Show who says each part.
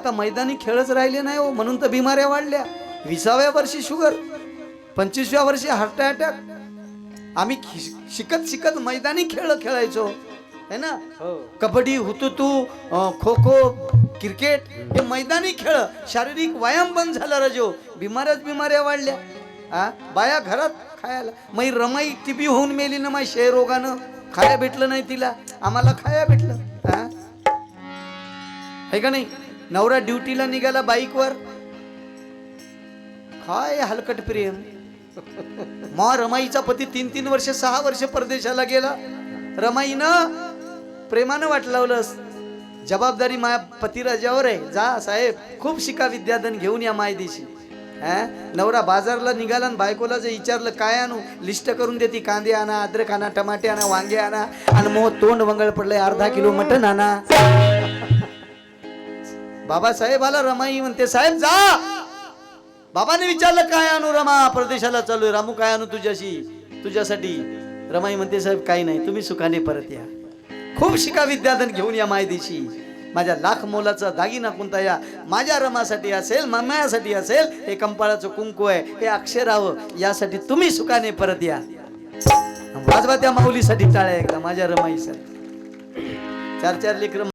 Speaker 1: आता मैदानी खेळच राहिले नाही हो, म्हणून तर बिमाऱ्या वाढल्या. 20व्या वर्षी शुगर, 25व्या वर्षी हार्ट अटॅक. आम्ही शिकत शिकत मैदानी खेळ खेळायचो है ना. कबड्डी, हुतुतू, खो खो, क्रिकेट हे मैदानी खेळ. शारीरिक व्यायाम बंद झाला रजो, बिमाऱ्या वाढल्या. बाया घरात खायला. मै रमाई टीबी होऊन मेली ना, माय क्षय रोगानं. खाया भेटलं नाही तिला, आम्हाला खाया भेटलं. आहे का नाही. नवरा ड्युटीला निघाला बाईकवर, काय हलकट प्रेम. मग रमाईचा पती 3-3 वर्ष 6 वर्ष परदेशाला गेला. रमाईनं प्रेमानं वाट लावलंस. जबाबदारी माया पतिराजावर आहे. जा साहेब, खूप शिका, विद्याधन घेऊन या मायदेशी. नवरा बाजारला निघाला आणि बायकोला जे विचारलं काय आणू, लिस्ट करून देती. कांदे आणा, अद्रक आणा, टमाटे आणा, वांगे आणा. आणि मग तोंड वंगळ पडलंय, अर्धा किलो मटण आणा. बाबासाहेब आला, रमाई म्हणते साहेब जा. बाबाने विचारलं काय आणू, रमा परदेशाला चालू. रामू काय आणू तुझ्यासाठी. रमाई म्हणते साहेब काही नाही, तुम्ही सुखाने परत या. खूप शिका, विद्याधन घेऊन या मायदेशी. माझ्या लाख मोलाचा दागिना कोणता या माझ्या रमासाठी असेल, मामायासाठी असेल. हे कंपाळाचं कुंकू आहे, हे अक्षरावं, यासाठी तुम्ही सुखाने परत या. वाजवा त्या माऊलीसाठी टाळ्या एकदा, माझ्या रमाईसाठी. 4-4 लेकरं